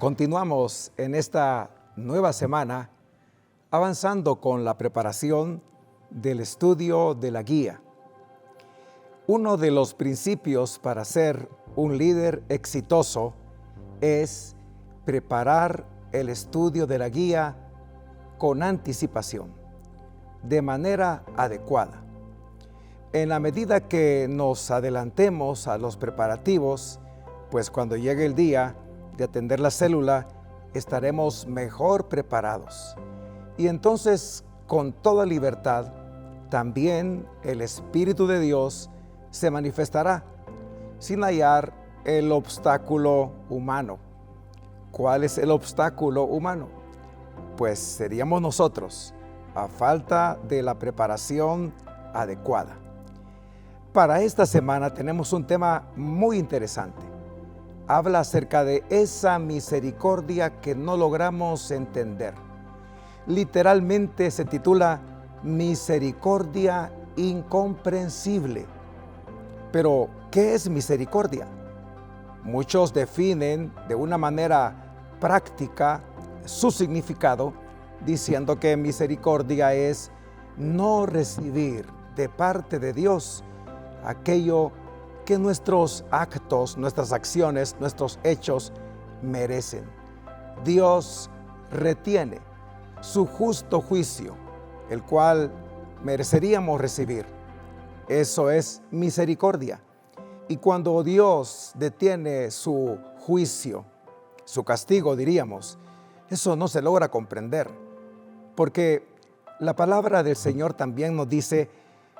Continuamos en esta nueva semana avanzando con la preparación del estudio de la guía. Uno de los principios para ser un líder exitoso es preparar el estudio de la guía con anticipación, de manera adecuada. En la medida que nos adelantemos a los preparativos, pues cuando llegue el día de atender la célula, estaremos mejor preparados. Y entonces, con toda libertad, también el Espíritu de Dios se manifestará, sin hallar el obstáculo humano. ¿Cuál es el obstáculo humano? Pues seríamos nosotros, a falta de la preparación adecuada. Para esta semana tenemos un tema muy interesante. Habla acerca de esa misericordia que no logramos entender. Literalmente se titula Misericordia Incomprensible. Pero, ¿qué es misericordia? Muchos definen de una manera práctica su significado, diciendo que misericordia es no recibir de parte de Dios aquello que nuestros actos, nuestras acciones, nuestros hechos merecen. Dios retiene su justo juicio, el cual mereceríamos recibir. Eso es misericordia. Y cuando Dios detiene su juicio, su castigo, diríamos, eso no se logra comprender, porque la palabra del Señor también nos dice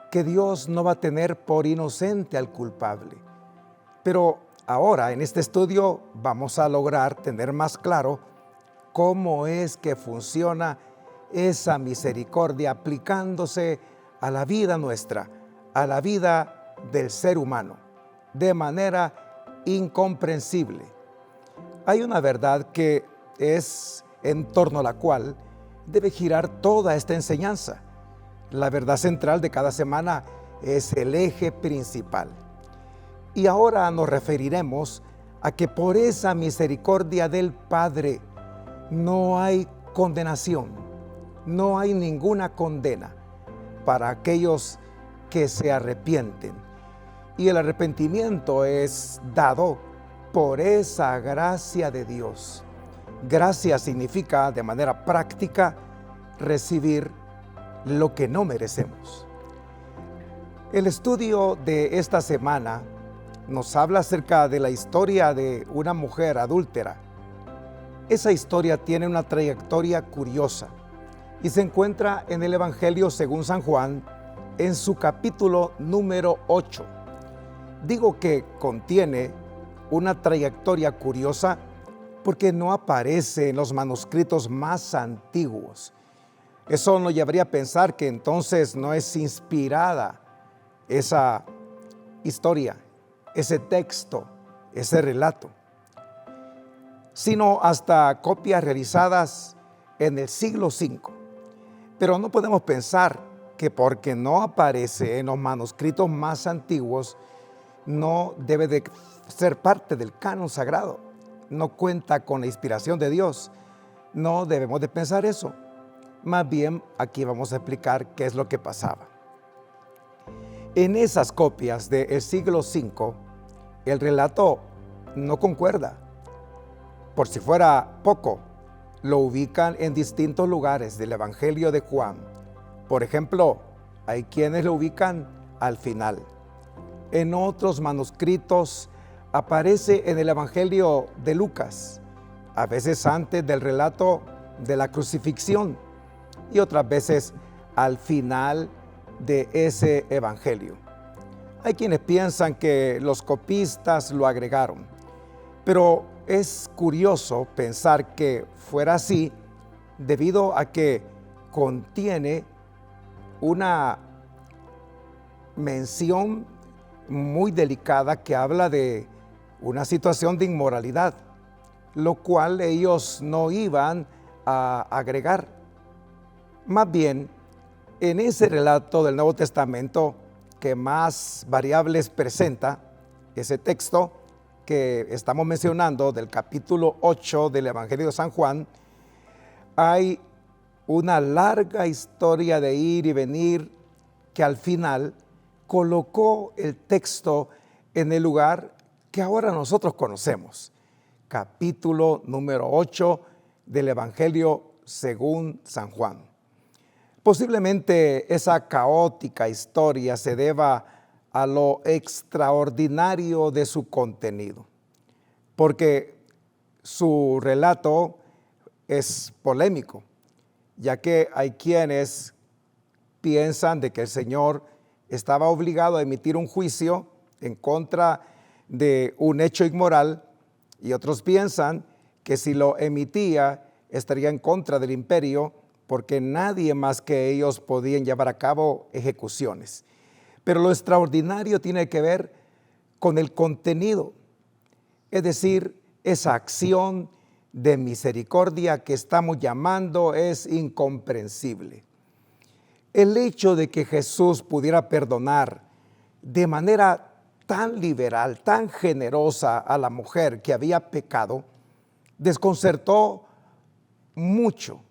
que Dios no va a tener por inocente al culpable. Pero ahora en este estudio vamos a lograr tener más claro cómo es que funciona esa misericordia aplicándose a la vida nuestra, a la vida del ser humano, de manera incomprensible. Hay una verdad que es en torno a la cual debe girar toda esta enseñanza. La verdad central de cada semana es el eje principal. Y ahora nos referiremos a que por esa misericordia del Padre no hay condenación, no hay ninguna condena para aquellos que se arrepienten. Y el arrepentimiento es dado por esa gracia de Dios. Gracia significa de manera práctica recibir lo que no merecemos. El estudio de esta semana nos habla acerca de la historia de una mujer adúltera. Esa historia tiene una trayectoria curiosa y se encuentra en el Evangelio según San Juan, en su capítulo número 8. Digo que contiene una trayectoria curiosa porque no aparece en los manuscritos más antiguos. Eso nos llevaría a pensar que entonces no es inspirada esa historia, ese texto, ese relato, sino hasta copias realizadas en el siglo V. Pero no podemos pensar que porque no aparece en los manuscritos más antiguos, no debe de ser parte del canon sagrado, no cuenta con la inspiración de Dios. No debemos de pensar eso. Más bien, aquí vamos a explicar qué es lo que pasaba. En esas copias del siglo V, el relato no concuerda. Por si fuera poco, lo ubican en distintos lugares del Evangelio de Juan. Por ejemplo, hay quienes lo ubican al final. En otros manuscritos aparece en el Evangelio de Lucas, a veces antes del relato de la crucifixión, y otras veces al final de ese evangelio. Hay quienes piensan que los copistas lo agregaron, pero es curioso pensar que fuera así debido a que contiene una mención muy delicada que habla de una situación de inmoralidad, lo cual ellos no iban a agregar. Más bien, en ese relato del Nuevo Testamento que más variables presenta, ese texto que estamos mencionando, del capítulo 8 del Evangelio de San Juan, hay una larga historia de ir y venir que al final colocó el texto en el lugar que ahora nosotros conocemos. Capítulo número 8 del Evangelio según San Juan. Posiblemente esa caótica historia se deba a lo extraordinario de su contenido, porque su relato es polémico, ya que hay quienes piensan de que el Señor estaba obligado a emitir un juicio en contra de un hecho inmoral, y otros piensan que si lo emitía estaría en contra del imperio, porque nadie más que ellos podían llevar a cabo ejecuciones. Pero lo extraordinario tiene que ver con el contenido, es decir, esa acción de misericordia que estamos llamando es incomprensible. El hecho de que Jesús pudiera perdonar de manera tan liberal, tan generosa a la mujer que había pecado, desconcertó mucho,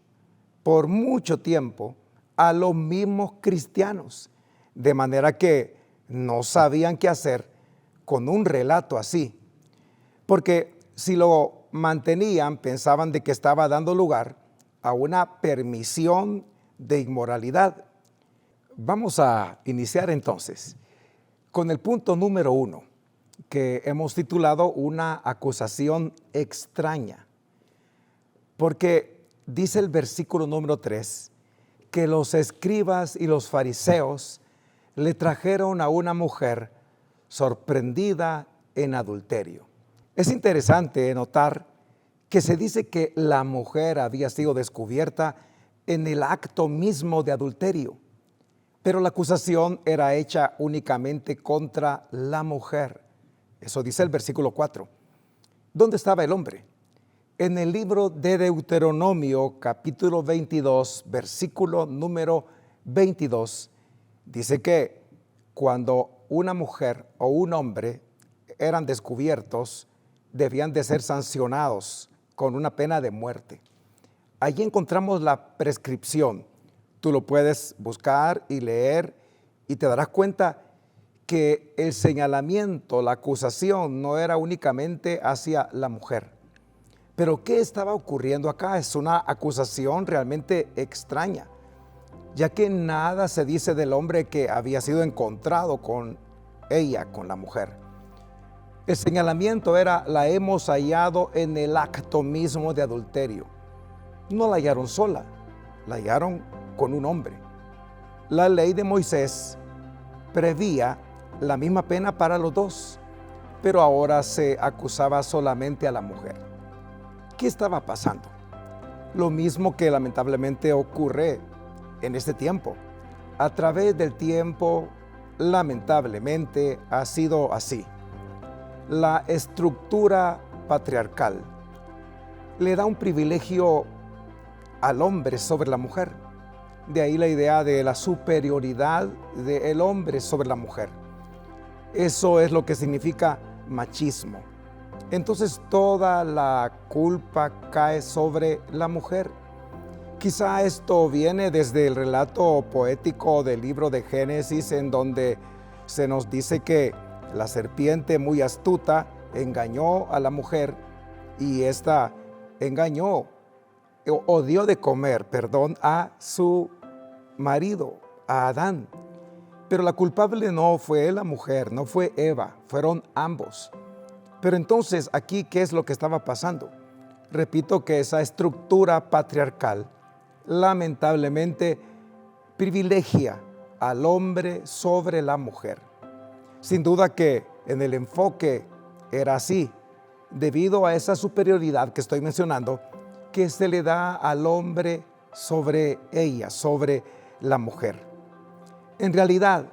por mucho tiempo, a los mismos cristianos, de manera que no sabían qué hacer con un relato así, porque si lo mantenían, pensaban de que estaba dando lugar a una permisión de inmoralidad. Vamos a iniciar entonces con el punto número 1, que hemos titulado una acusación extraña, porque dice el versículo número 3, que los escribas y los fariseos le trajeron a una mujer sorprendida en adulterio. Es interesante notar que se dice que la mujer había sido descubierta en el acto mismo de adulterio, pero la acusación era hecha únicamente contra la mujer. Eso dice el versículo 4. ¿Dónde estaba el hombre? En el libro de Deuteronomio, capítulo 22, versículo número 22, dice que cuando una mujer o un hombre eran descubiertos, debían de ser sancionados con una pena de muerte. Allí encontramos la prescripción. Tú lo puedes buscar y leer y te darás cuenta que el señalamiento, la acusación no era únicamente hacia la mujer. Pero ¿qué estaba ocurriendo acá? Es una acusación realmente extraña, ya que nada se dice del hombre que había sido encontrado con ella, con la mujer. El señalamiento era: la hemos hallado en el acto mismo de adulterio. No la hallaron sola, la hallaron con un hombre. La ley de Moisés prevía la misma pena para los dos, pero ahora se acusaba solamente a la mujer. ¿Qué estaba pasando? Lo mismo que lamentablemente ocurre en este tiempo. A través del tiempo, lamentablemente, ha sido así. La estructura patriarcal le da un privilegio al hombre sobre la mujer. De ahí la idea de la superioridad del hombre sobre la mujer. Eso es lo que significa machismo. Entonces toda la culpa cae sobre la mujer. Quizá esto viene desde el relato poético del libro de Génesis, en donde se nos dice que la serpiente, muy astuta, engañó a la mujer, y ésta engañó o dio de comer, a su marido, a Adán. Pero la culpable no fue la mujer, no fue Eva, fueron ambos. Pero entonces aquí, ¿qué es lo que estaba pasando? Repito que esa estructura patriarcal lamentablemente privilegia al hombre sobre la mujer. Sin duda que en el enfoque era así, debido a esa superioridad que estoy mencionando, que se le da al hombre sobre ella, sobre la mujer. En realidad,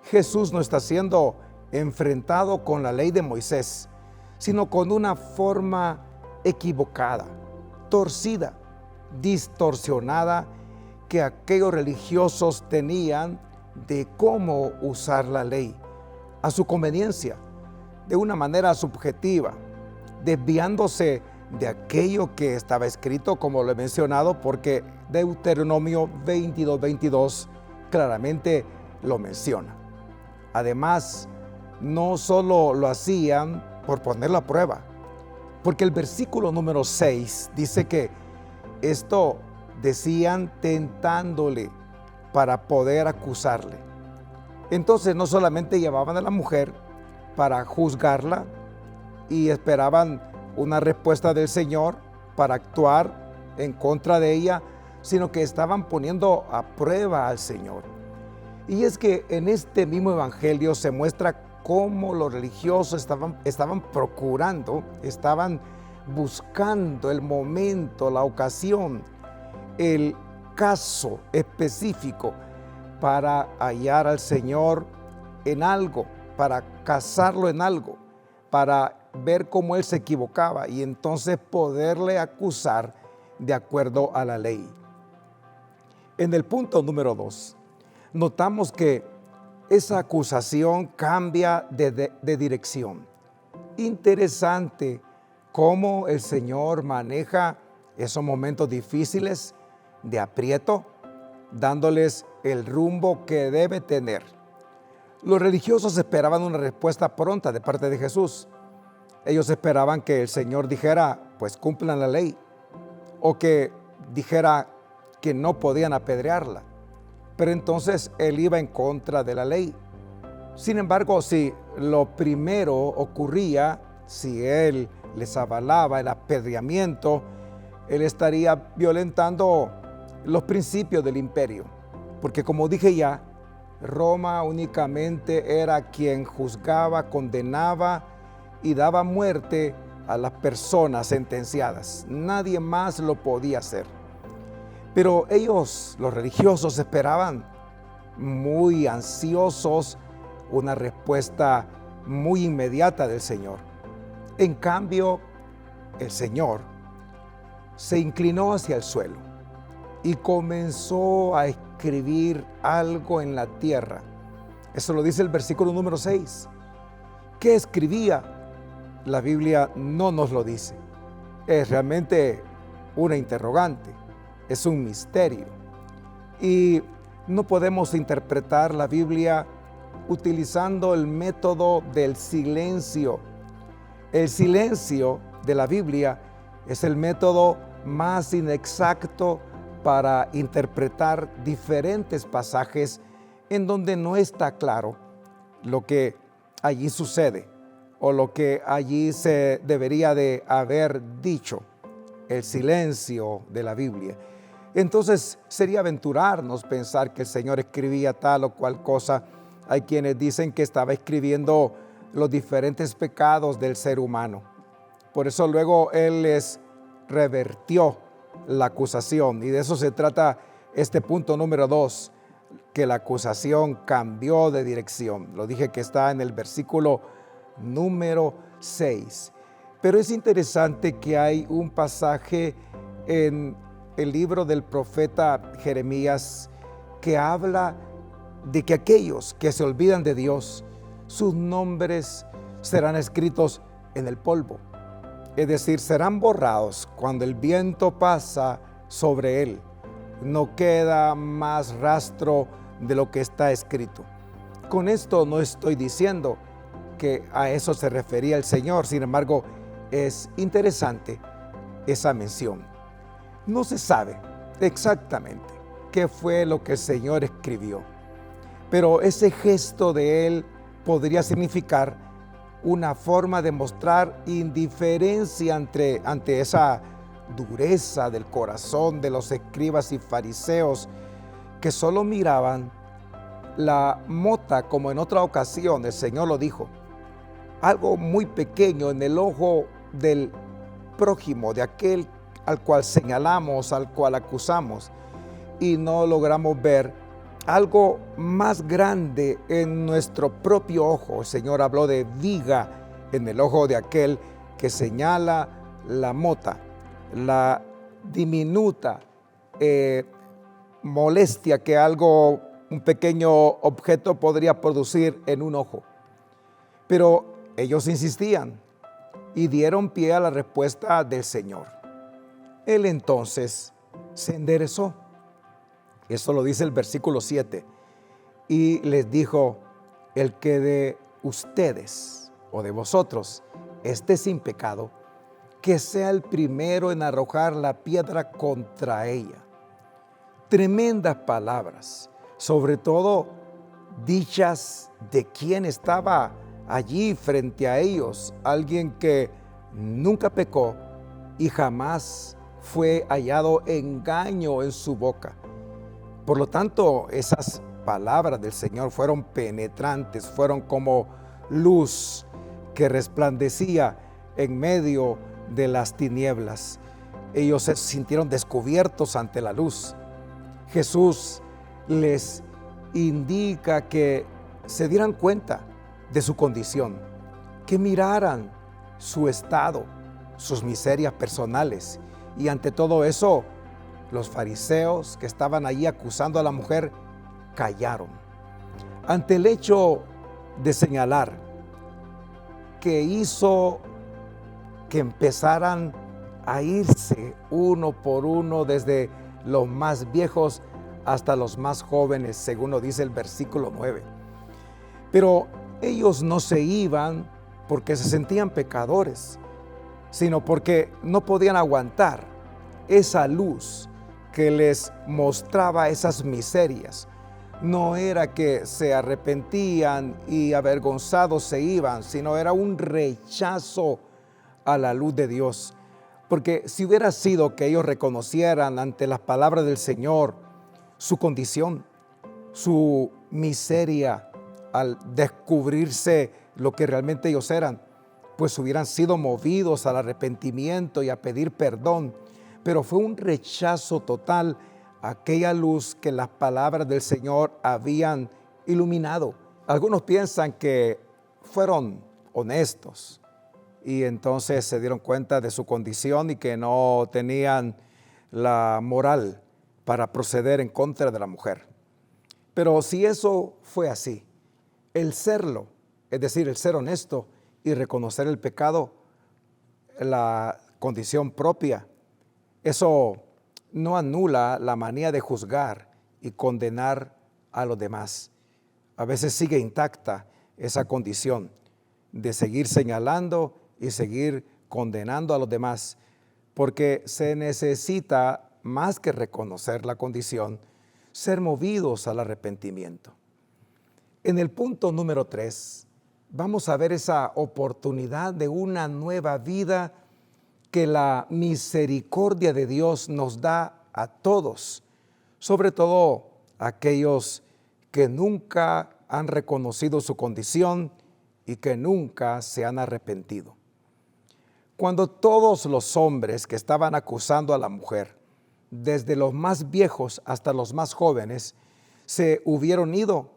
Jesús no está siendo enfrentado con la ley de Moisés, sino con una forma equivocada, torcida, distorsionada que aquellos religiosos tenían de cómo usar la ley a su conveniencia, de una manera subjetiva, desviándose de aquello que estaba escrito, como lo he mencionado, porque Deuteronomio 22:22 claramente lo menciona. Además, no solo lo hacían por ponerlo a prueba, porque el versículo número 6 dice que esto decían tentándole para poder acusarle. Entonces no solamente llevaban a la mujer para juzgarla y esperaban una respuesta del Señor para actuar en contra de ella, sino que estaban poniendo a prueba al Señor. Y es que en este mismo evangelio se muestra cómo los religiosos estaban procurando, estaban buscando el momento, la ocasión, el caso específico para hallar al Señor en algo, para casarlo en algo, para ver cómo Él se equivocaba y entonces poderle acusar de acuerdo a la ley. En el punto número 2, notamos que esa acusación cambia de dirección. Interesante cómo el Señor maneja esos momentos difíciles de aprieto, dándoles el rumbo que debe tener. Los religiosos esperaban una respuesta pronta de parte de Jesús. Ellos esperaban que el Señor dijera, pues cumplan la ley, o que dijera que no podían apedrearla. Pero entonces Él iba en contra de la ley. Sin embargo, si lo primero ocurría, si Él les avalaba el apedreamiento, Él estaría violentando los principios del imperio. Porque como dije ya, Roma únicamente era quien juzgaba, condenaba y daba muerte a las personas sentenciadas. Nadie más lo podía hacer. Pero ellos, los religiosos, esperaban muy ansiosos una respuesta muy inmediata del Señor. En cambio, el Señor se inclinó hacia el suelo y comenzó a escribir algo en la tierra. Eso lo dice el versículo número 6. ¿Qué escribía? La Biblia no nos lo dice. Es realmente una interrogante, es un misterio. Y no podemos interpretar la Biblia utilizando el método del silencio. El silencio de la Biblia es el método más inexacto para interpretar diferentes pasajes en donde no está claro lo que allí sucede o lo que allí se debería de haber dicho. El silencio de la Biblia. Entonces sería aventurarnos pensar que el Señor escribía tal o cual cosa. Hay quienes dicen que estaba escribiendo los diferentes pecados del ser humano. Por eso luego Él les revertió la acusación. Y de eso se trata este punto número 2, que la acusación cambió de dirección. Lo dije que está en el versículo número 6. Pero es interesante que hay un pasaje en el libro del profeta Jeremías que habla de que aquellos que se olvidan de Dios, sus nombres serán escritos en el polvo. Es decir, serán borrados cuando el viento pasa sobre él. No queda más rastro de lo que está escrito. Con esto no estoy diciendo que a eso se refería el Señor. Sin embargo, es interesante esa mención. No se sabe exactamente qué fue lo que el Señor escribió, pero ese gesto de Él podría significar una forma de mostrar indiferencia ante esa dureza del corazón de los escribas y fariseos que solo miraban la mota, como en otra ocasión el Señor lo dijo, algo muy pequeño en el ojo del prójimo, de aquel al cual señalamos, al cual acusamos, y no logramos ver algo más grande en nuestro propio ojo. El Señor habló de viga en el ojo de aquel que señala la mota, la diminuta molestia que un pequeño objeto podría producir en un ojo. Pero ellos insistían y dieron pie a la respuesta del Señor. Él entonces se enderezó. Eso lo dice el versículo 7. Y les dijo: el que de ustedes o de vosotros esté sin pecado, que sea el primero en arrojar la piedra contra ella. Tremendas palabras, sobre todo dichas de quien estaba allí frente a ellos, alguien que nunca pecó y jamás fue hallado engaño en su boca. Por lo tanto, esas palabras del Señor fueron penetrantes, fueron como luz que resplandecía en medio de las tinieblas. Ellos se sintieron descubiertos ante la luz. Jesús les indica que se dieran cuenta de su condición, que miraran su estado, sus miserias personales. Y ante todo eso, los fariseos que estaban allí acusando a la mujer callaron. Ante el hecho de señalar que hizo que empezaran a irse uno por uno, desde los más viejos hasta los más jóvenes, según lo dice el versículo 9. Pero ellos no se iban porque se sentían pecadores, sino porque no podían aguantar esa luz que les mostraba esas miserias. No era que se arrepentían y avergonzados se iban, sino era un rechazo a la luz de Dios. Porque si hubiera sido que ellos reconocieran ante las palabras del Señor su condición, su miseria, al descubrirse lo que realmente ellos eran, pues hubieran sido movidos al arrepentimiento y a pedir perdón. Pero fue un rechazo total a aquella luz que las palabras del Señor habían iluminado. Algunos piensan que fueron honestos y entonces se dieron cuenta de su condición y que no tenían la moral para proceder en contra de la mujer. Pero si eso fue así, el serlo, es decir, el ser honesto y reconocer el pecado, la condición propia, eso no anula la manía de juzgar y condenar a los demás. A veces sigue intacta esa condición de seguir señalando y seguir condenando a los demás, porque se necesita, más que reconocer la condición, ser movidos al arrepentimiento. En el punto número 3, vamos a ver esa oportunidad de una nueva vida que la misericordia de Dios nos da a todos, sobre todo a aquellos que nunca han reconocido su condición y que nunca se han arrepentido. Cuando todos los hombres que estaban acusando a la mujer, desde los más viejos hasta los más jóvenes, se hubieron ido,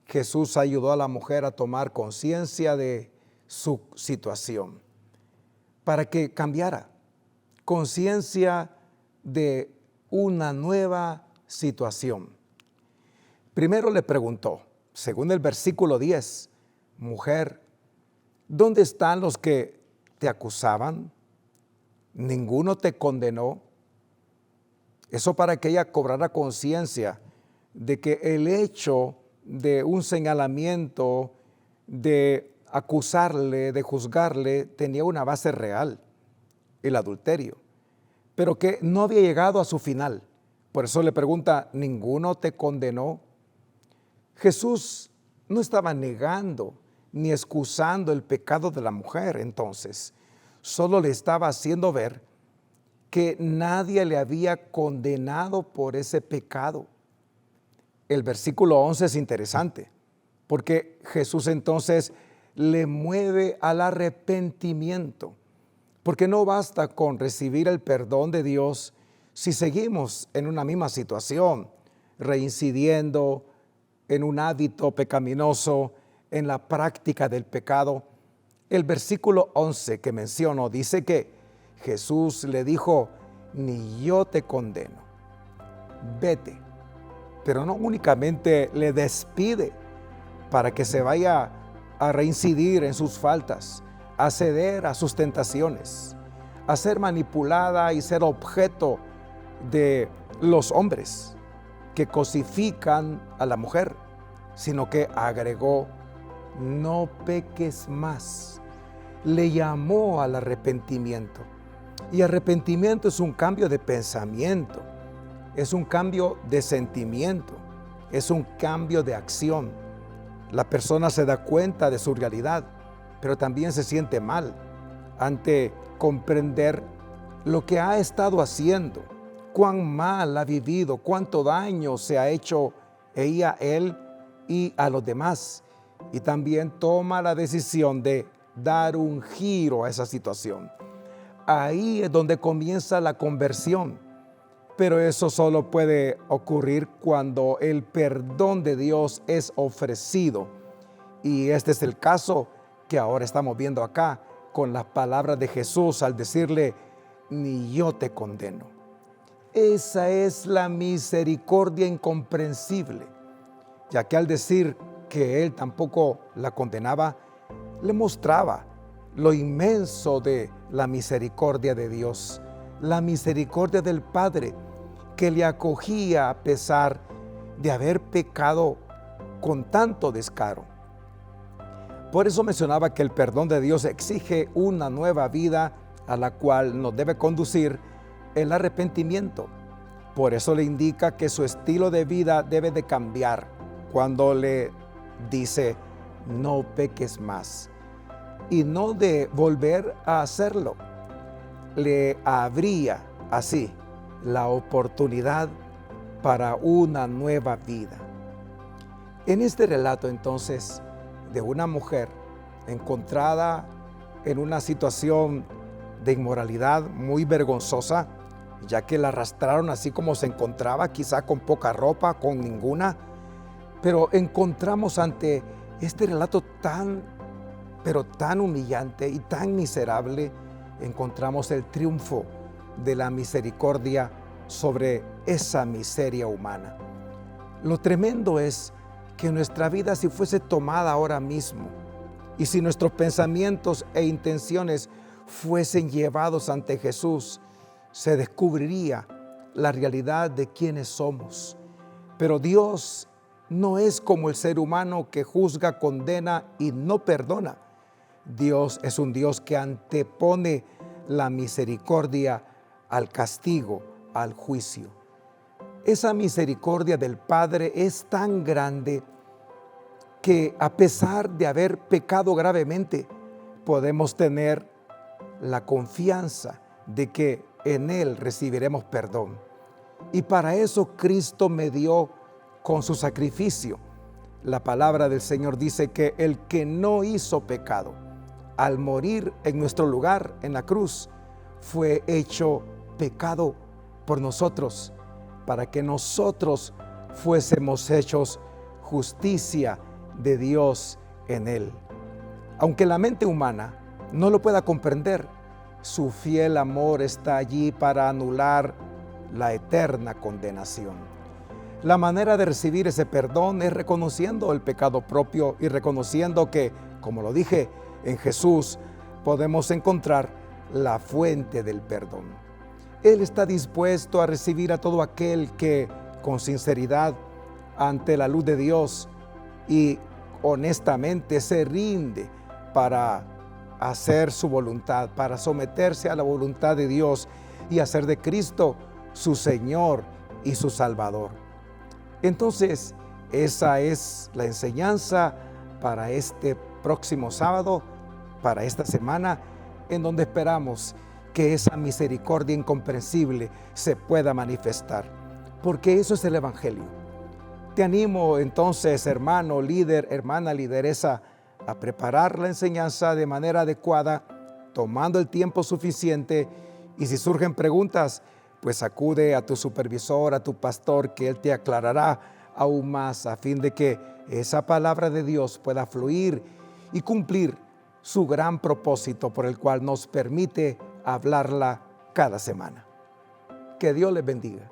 Jesús ayudó a la mujer a tomar conciencia de su situación para que cambiara, conciencia de una nueva situación. Primero le preguntó, según el versículo 10, mujer, ¿dónde están los que te acusaban? ¿Ninguno te condenó? Eso para que ella cobrara conciencia de que el hecho de un señalamiento, de acusarle, de juzgarle, tenía una base real, el adulterio, pero que no había llegado a su final. Por eso le pregunta, ¿ninguno te condenó? Jesús no estaba negando ni excusando el pecado de la mujer entonces, solo le estaba haciendo ver que nadie le había condenado por ese pecado. El versículo 11 es interesante, porque Jesús entonces le mueve al arrepentimiento, porque no basta con recibir el perdón de Dios si seguimos en una misma situación, reincidiendo en un hábito pecaminoso, en la práctica del pecado. El versículo 11 que menciono dice que Jesús le dijo, ni yo te condeno, vete. Pero no únicamente le despide para que se vaya a reincidir en sus faltas, a ceder a sus tentaciones, a ser manipulada y ser objeto de los hombres que cosifican a la mujer, sino que agregó: no peques más. Le llamó al arrepentimiento. Y arrepentimiento es un cambio de pensamiento, es un cambio de sentimiento, es un cambio de acción. La persona se da cuenta de su realidad, pero también se siente mal ante comprender lo que ha estado haciendo, cuán mal ha vivido, cuánto daño se ha hecho ella, él y a los demás. Y también toma la decisión de dar un giro a esa situación. Ahí es donde comienza la conversión. Pero eso solo puede ocurrir cuando el perdón de Dios es ofrecido. Y este es el caso que ahora estamos viendo acá con las palabras de Jesús al decirle: ni yo te condeno. Esa es la misericordia incomprensible, ya que al decir que él tampoco la condenaba, le mostraba lo inmenso de la misericordia de Dios, la misericordia del Padre, que le acogía a pesar de haber pecado con tanto descaro. Por eso mencionaba que el perdón de Dios exige una nueva vida a la cual nos debe conducir el arrepentimiento. Por eso le indica que su estilo de vida debe de cambiar cuando le dice: no peques más, y no de volver a hacerlo. Le abría así la oportunidad para una nueva vida. En este relato entonces de una mujer encontrada en una situación de inmoralidad muy vergonzosa, ya que la arrastraron así como se encontraba, quizá con poca ropa, con ninguna, pero encontramos ante este relato pero tan humillante y tan miserable, encontramos el triunfo de la misericordia sobre esa miseria humana. Lo tremendo es que nuestra vida, si fuese tomada ahora mismo, y si nuestros pensamientos e intenciones fuesen llevados ante Jesús, se descubriría la realidad de quiénes somos. Pero Dios no es como el ser humano que juzga, condena y no perdona. Dios es un Dios que antepone la misericordia al castigo, al juicio. Esa misericordia del Padre es tan grande que, a pesar de haber pecado gravemente, podemos tener la confianza de que en Él recibiremos perdón. Y para eso Cristo medió con su sacrificio. La palabra del Señor dice que el que no hizo pecado, al morir en nuestro lugar en la cruz, fue hecho pecado por nosotros, para que nosotros fuésemos hechos justicia de Dios en Él. Aunque la mente humana no lo pueda comprender, su fiel amor está allí para anular la eterna condenación. La manera de recibir ese perdón es reconociendo el pecado propio y reconociendo que, como lo dije, en Jesús podemos encontrar la fuente del perdón. Él está dispuesto a recibir a todo aquel que, con sinceridad, ante la luz de Dios y honestamente se rinde para hacer su voluntad, para someterse a la voluntad de Dios y hacer de Cristo su Señor y su Salvador. Entonces, esa es la enseñanza para este próximo sábado, para esta semana, en donde esperamos que esa misericordia incomprensible se pueda manifestar, porque eso es el Evangelio. Te animo entonces, hermano, líder, hermana, lideresa, a preparar la enseñanza de manera adecuada, tomando el tiempo suficiente, y si surgen preguntas, pues acude a tu supervisor, a tu pastor, que él te aclarará aún más a fin de que esa palabra de Dios pueda fluir y cumplir su gran propósito por el cual nos permite hablarla cada semana. Que Dios les bendiga.